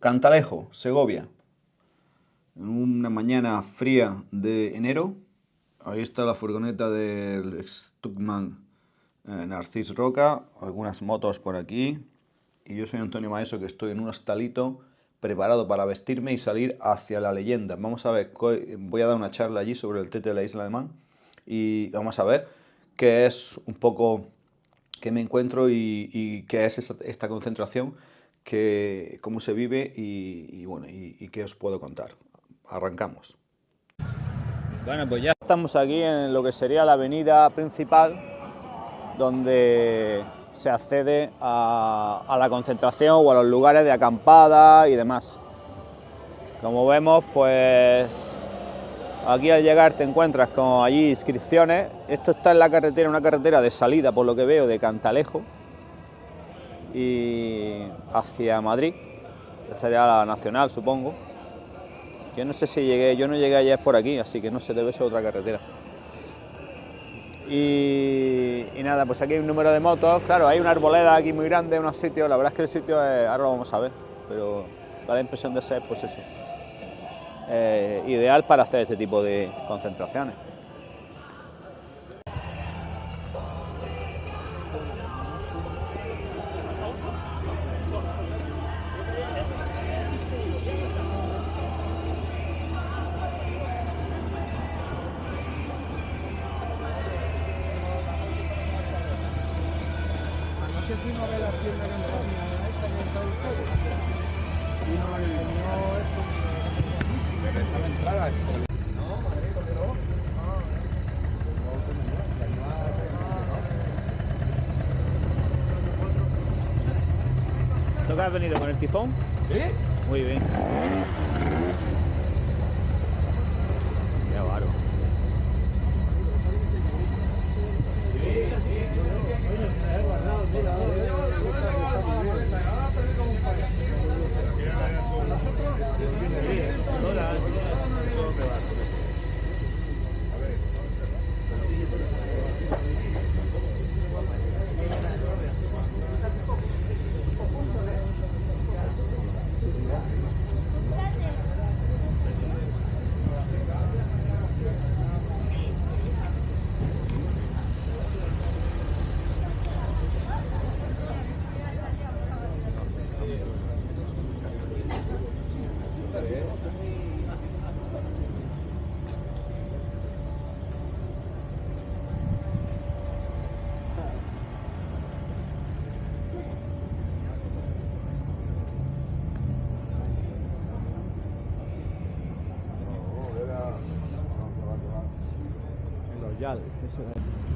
Cantalejo, Segovia. En una mañana fría de enero. Ahí está la furgoneta del Stuckman Narcís Roca. Algunas motos por aquí. Y yo soy Antonio Maeso, que estoy en un hostalito preparado para vestirme y salir hacia la leyenda. Vamos a ver, voy a dar una charla allí sobre el Tete de la Isla de Man. Y vamos a ver qué es un poco qué me encuentro y qué es esta concentración, cómo se vive y qué os puedo contar. Arrancamos. Bueno, pues ya estamos aquí en lo que sería la avenida principal, donde se accede a la concentración o a los lugares de acampada y demás. Como vemos, pues aquí al llegar te encuentras con allí inscripciones. Esto está en la carretera, una carretera de salida, por lo que veo, de Cantalejo y hacia Madrid. Esa sería la nacional, supongo. Yo no sé si llegué, yo no llegué ayer por aquí, así que no sé, debe ser otra carretera. Y nada, pues aquí hay un número de motos. Claro, hay una arboleda aquí muy grande, unos sitios. La verdad es que el sitio es, ahora lo vamos a ver, pero da la impresión de ser, pues eso, ideal para hacer este tipo de concentraciones. Anoche fuimos a ver la tienda que tenía esta que está el juego. Vino el señor que está la entrada. No, madre, porque no. ¿Tú que has venido con el tifón? ¿Sí? Muy bien. Qué bárbaro.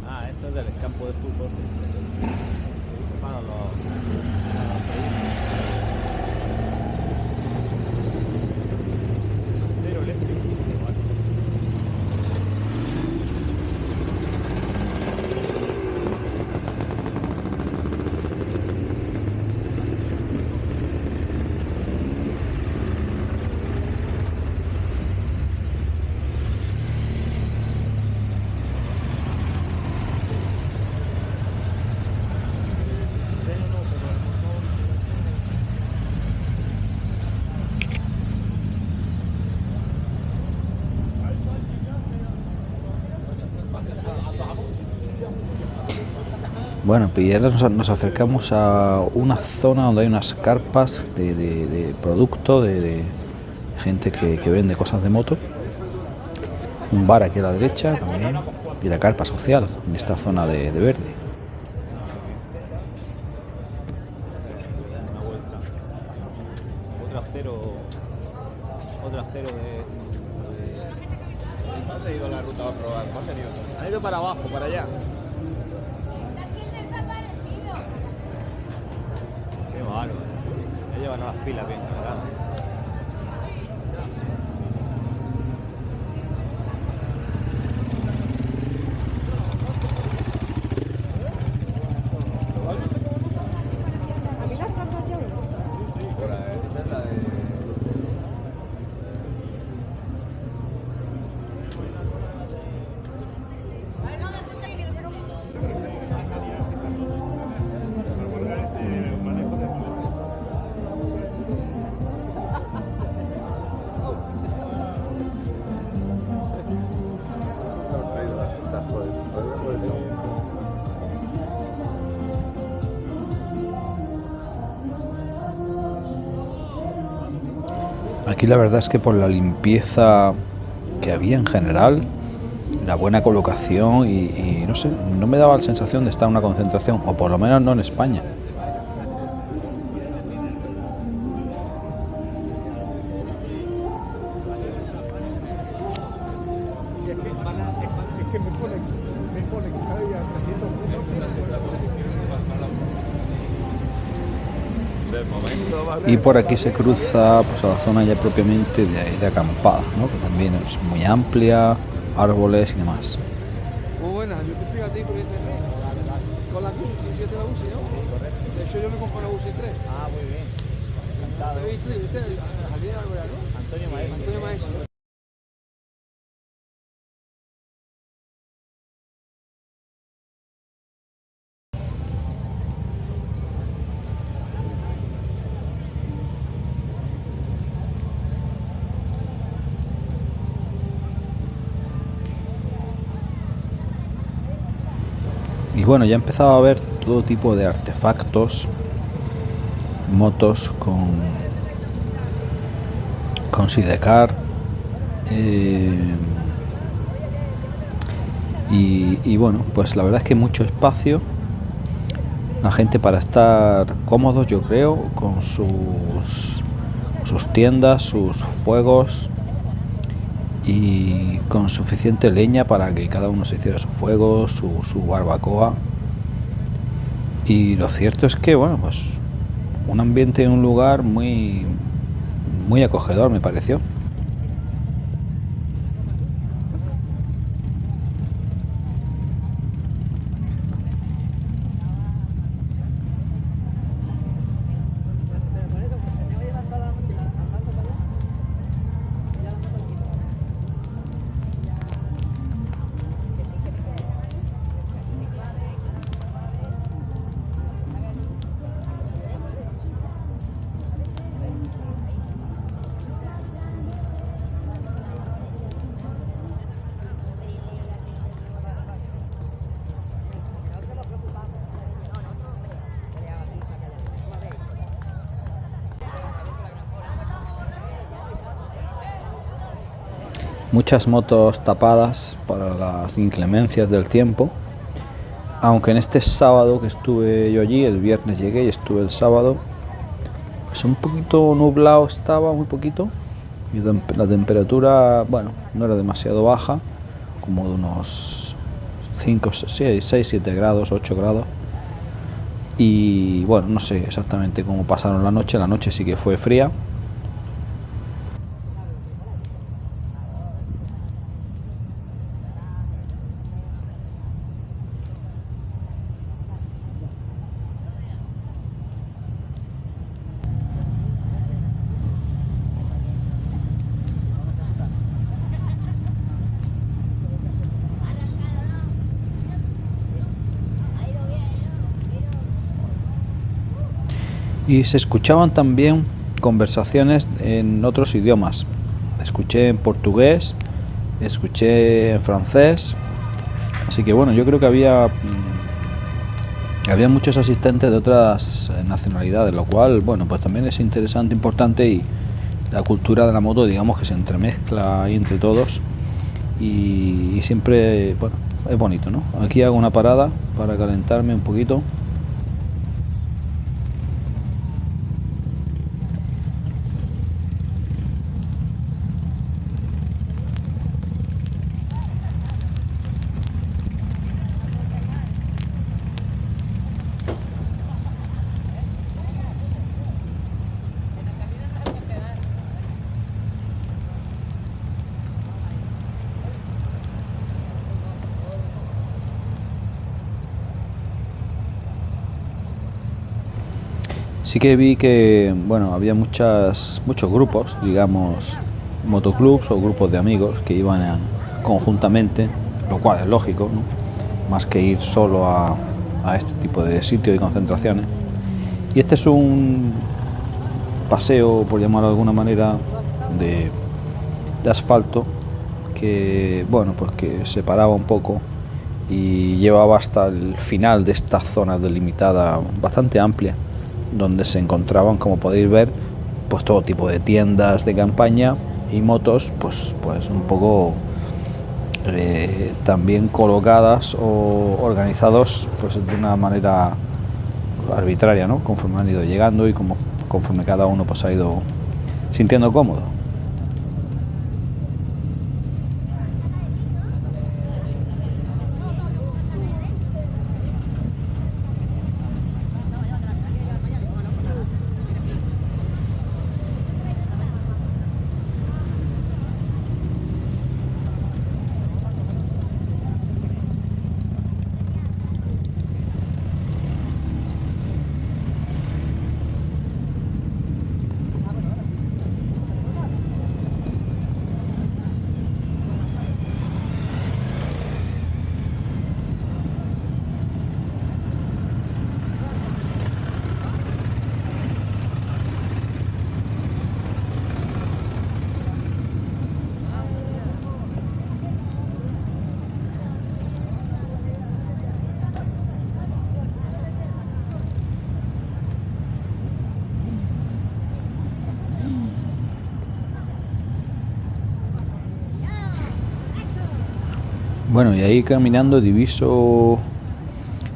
Ah, esto es del campo de fútbol. Para Cero eléctrico. Bueno, pues ya nos acercamos a una zona donde hay unas carpas de producto, de gente que vende cosas de moto. Un bar aquí a la derecha también, y la carpa social en esta zona de verde. Otro acero de... ¿Dónde ha ido la ruta a probar? ¿Dónde ha ido? Ha ido para abajo, para allá. Qué bárbaro. Ya llevan las pilas bien cargadas. Aquí la verdad es que por la limpieza que había en general, la buena colocación y no sé, no me daba la sensación de estar en una concentración, o por lo menos no en España. Si es que es que me pone que cada día 300 Y por aquí se cruza pues, a la zona ya propiamente de acampada, ¿no? Que también es muy amplia, árboles y demás. Muy buenas, yo te sigo a ti por internet. Con la UCI, 17 la UCI, ¿no? De hecho, yo me compré una UCI 3. Ah, muy bien. Encantado. ¿Te viste? ¿Usted? Javier Alvarado, ¿no? Antonio Maestro. Antonio Maestro. Y bueno, ya empezaba a ver todo tipo de artefactos, motos con sidecar, y bueno, pues la verdad es que mucho espacio, la gente para estar cómodos, yo creo, con sus tiendas, sus fuegos y con suficiente leña para que cada uno se hiciera su fuego, su barbacoa. Y lo cierto es que, bueno, pues un ambiente en un lugar muy acogedor me pareció. Muchas motos tapadas para las inclemencias del tiempo, aunque en este sábado que estuve yo allí, el viernes llegué y estuve el sábado, pues un poquito nublado estaba, muy poquito, y la temperatura, bueno, no era demasiado baja, como de unos 5, 6, 7 grados, 8 grados, y bueno, no sé exactamente cómo pasaron la noche sí que fue fría. Y se escuchaban también conversaciones en otros idiomas. Escuché en portugués, escuché en francés, así que bueno, yo creo que había muchos asistentes de otras nacionalidades, lo cual, bueno, pues también es interesante, importante, y la cultura de la moto, digamos que se entremezcla ahí entre todos y siempre, bueno, es bonito, ¿no? Aquí hago una parada para calentarme un poquito. Sí que vi que, bueno, había muchos grupos, digamos, motoclubs o grupos de amigos que iban conjuntamente, lo cual es lógico, ¿no? Más que ir solo a este tipo de sitios y concentraciones. Y este es un paseo, por llamarlo de alguna manera, de asfalto que, bueno, pues que separaba un poco y llevaba hasta el final de esta zona delimitada bastante amplia, donde se encontraban, como podéis ver, pues todo tipo de tiendas de campaña y motos, pues un poco también colocadas o organizados pues de una manera arbitraria, ¿no? Conforme han ido llegando y conforme cada uno pues ha ido sintiendo cómodo. Bueno, y ahí caminando diviso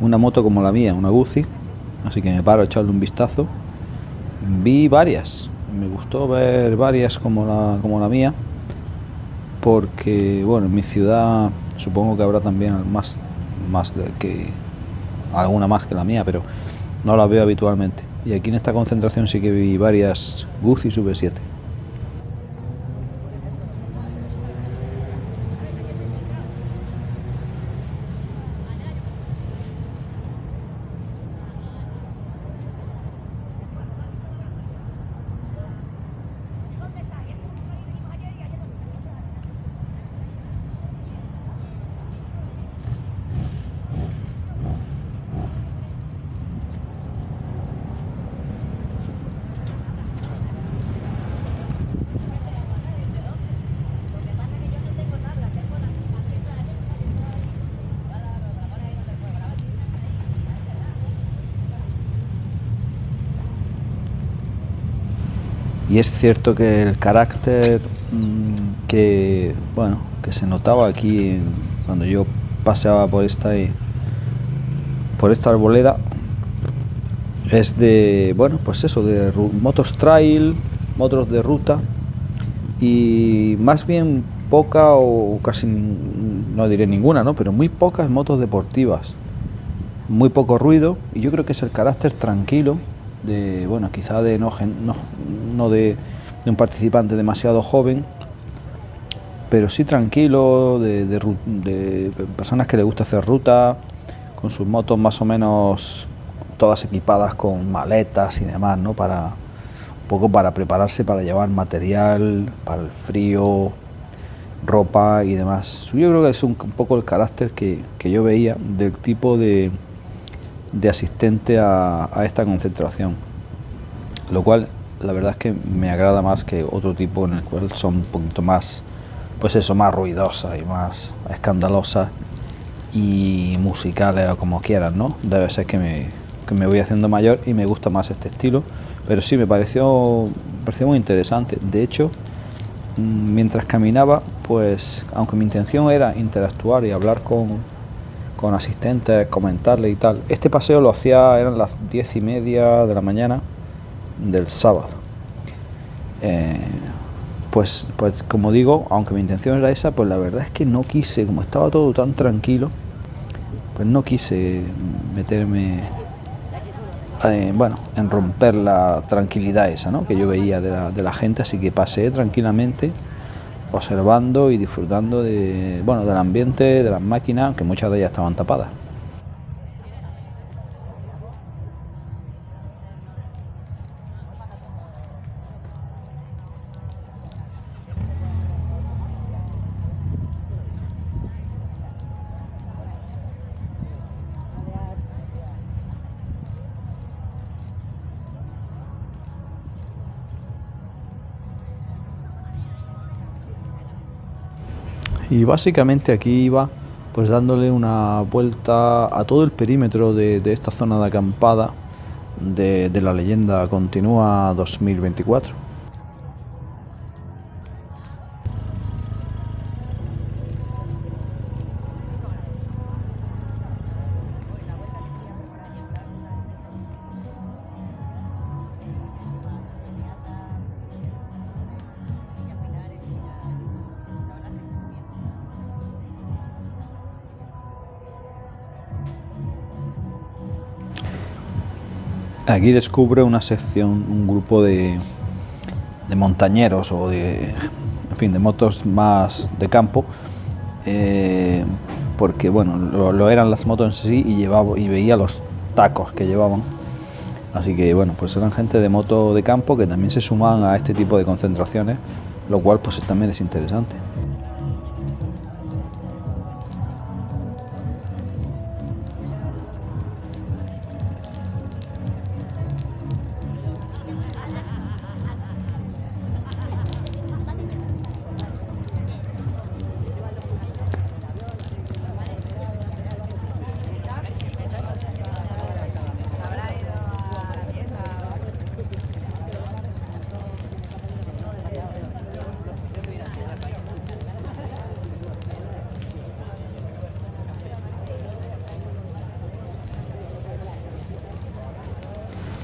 una moto como la mía, una Guzzi, así que me paro a echarle un vistazo. Vi varias, me gustó ver varias como la mía, porque bueno, en mi ciudad supongo que habrá también alguna más que la mía, pero no la veo habitualmente. Y aquí en esta concentración sí que vi varias Guzzi V7. Y es cierto que el carácter que se notaba aquí cuando yo paseaba por esta arboleda es de, pues eso, de motos trail, motos de ruta y más bien poca o casi, no diré ninguna, ¿no? Pero muy pocas motos deportivas, muy poco ruido, y yo creo que es el carácter tranquilo de, quizá de no de un participante demasiado joven, pero sí tranquilo, de personas que les gusta hacer ruta, con sus motos más o menos todas equipadas con maletas y demás, ¿no? Un poco para prepararse para llevar material, para el frío, ropa y demás. Yo creo que es un poco el carácter que yo veía del tipo de asistente a esta concentración, lo cual la verdad es que me agrada más que otro tipo en el cual son un poquito más, pues eso, más ruidosas y más escandalosas y musicales o como quieran, ¿no? Debe ser que me voy haciendo mayor y me gusta más este estilo, pero sí me pareció muy interesante. De hecho, mientras caminaba, pues aunque mi intención era interactuar y hablar con asistentes, comentarle y tal, este paseo lo hacía, eran las 10:30 de la mañana del sábado. Pues como digo, aunque mi intención era esa, pues la verdad es que no quise, como estaba todo tan tranquilo, pues no quise meterme en romper la tranquilidad esa, ¿no?, que yo veía de la gente, así que pasé tranquilamente observando y disfrutando del ambiente, de las máquinas, aunque muchas de ellas estaban tapadas. Y básicamente aquí iba pues dándole una vuelta a todo el perímetro de esta zona de acampada, de la leyenda continúa 2024. Aquí descubre una sección, un grupo de montañeros o en fin, de motos más de campo, porque bueno, lo eran las motos en sí y veía los tacos que llevaban. Así que bueno, pues eran gente de moto de campo que también se sumaban a este tipo de concentraciones, lo cual pues también es interesante.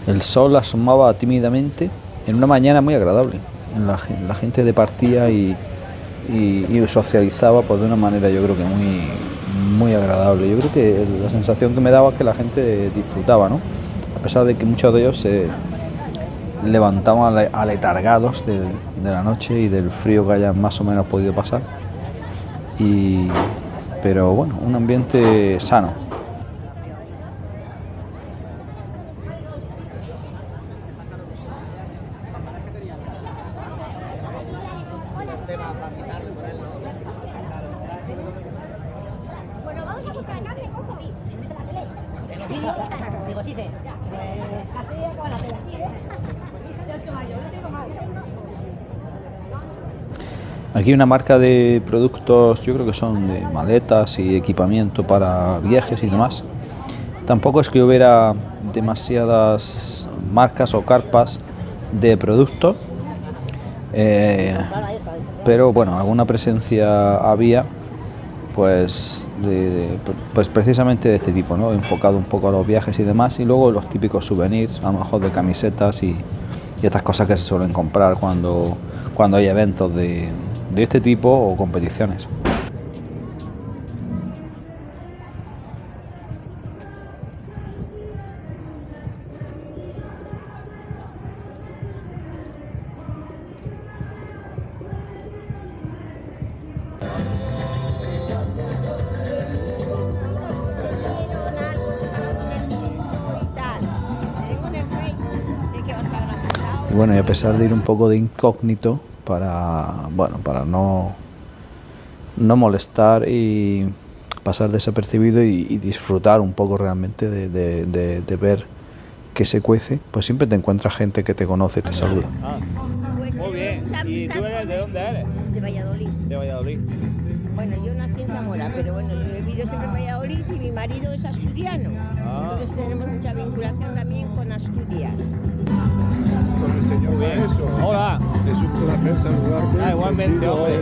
El sol asomaba tímidamente en una mañana muy agradable. La gente departía y socializaba pues, de una manera, yo creo que muy agradable. Yo creo que la sensación que me daba es que la gente disfrutaba, ¿no? A pesar de que muchos de ellos se levantaban aletargados de la noche y del frío que hayan más o menos podido pasar. Pero bueno, un ambiente sano. Bueno, vamos a buscar carne con comida. ¿Se mete la tele? Digo, sí, casi acaba la tele aquí, ¿eh? De 8 mayo, no tengo más. Aquí una marca de productos, yo creo que son de maletas y equipamiento para viajes y demás. Tampoco es que hubiera demasiadas marcas o carpas de productos, pero bueno, alguna presencia había, pues precisamente de este tipo, ¿no? Enfocado un poco a los viajes y demás, y luego los típicos souvenirs, a lo mejor de camisetas y estas cosas que se suelen comprar cuando hay eventos de este tipo o competiciones. Y bueno, y a pesar de ir un poco de incógnito para no molestar y pasar desapercibido y disfrutar un poco realmente de ver que se cuece, pues siempre te encuentras gente que te conoce y te saluda. Muy bien. ¿Y tú eres de dónde eres? De Valladolid. De Valladolid. Bueno, yo nací en Zamora, pero bueno, yo he vivido siempre en Valladolid y mi marido es asturiano. Entonces tenemos mucha vinculación también con Asturias. Con el señor Maestro. Hola. Es un placer saludarte. Igualmente, hombre.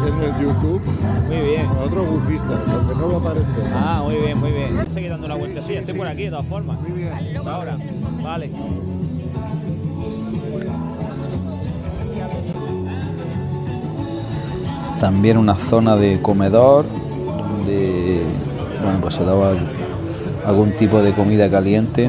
En el YouTube. Muy bien. Otro bufista, aunque no lo aparezca. Muy bien, muy bien. Voy a seguir dando una vueltecilla. Estoy por aquí de todas formas. Muy bien. Hasta ahora. Vale. También una zona de comedor donde pues se daba algún tipo de comida caliente.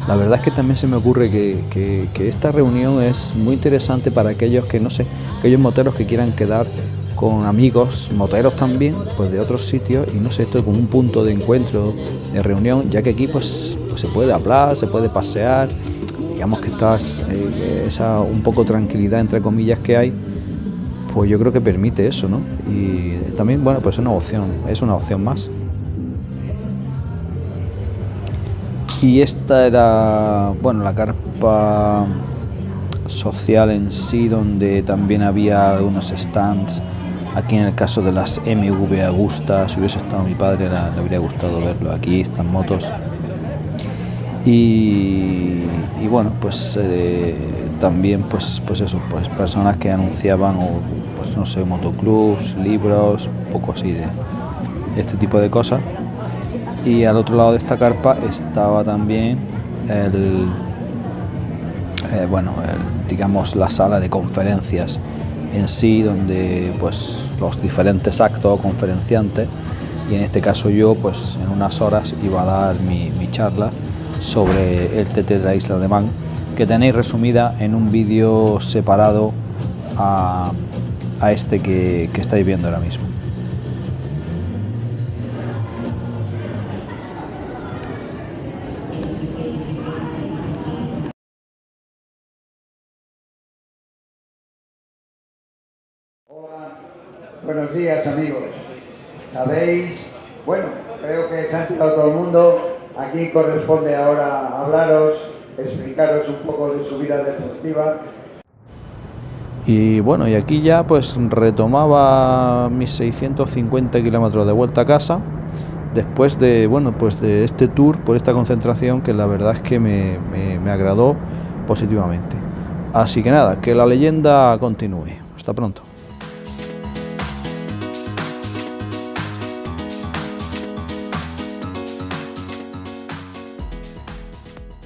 La verdad es que también se me ocurre que esta reunión es muy interesante para aquellos aquellos moteros que quieran quedar con amigos moteros también, pues de otros sitios, y esto es como un punto de encuentro, de reunión, ya que aquí pues se puede hablar, se puede pasear, digamos que esa un poco tranquilidad entre comillas que hay, pues yo creo que permite eso, ¿no? Y también, pues es una opción más. Y esta era, bueno, la carpa social en sí, donde también había algunos stands. Aquí en el caso de las MV Agusta, si hubiese estado mi padre le habría gustado verlo. Aquí están motos. Y bueno, pues también pues eso, pues personas que anunciaban, o pues no sé, motoclubs, libros, un poco así de este tipo de cosas. Y al otro lado de esta carpa estaba también digamos la sala de conferencias en sí, donde pues los diferentes actos o conferenciantes, y en este caso yo pues en unas horas iba a dar mi charla sobre el TT de la isla de Man, que tenéis resumida en un vídeo separado a este que estáis viendo ahora mismo. Buenos días, amigos. Sabéis, bueno, creo que se ha enterado todo el mundo. Aquí corresponde ahora hablaros, explicaros un poco de su vida deportiva. Y bueno, y aquí ya pues retomaba mis 650 kilómetros de vuelta a casa, después de, bueno, pues de este tour, por esta concentración que la verdad es que me agradó positivamente. Así que nada, que la leyenda continúe. Hasta pronto.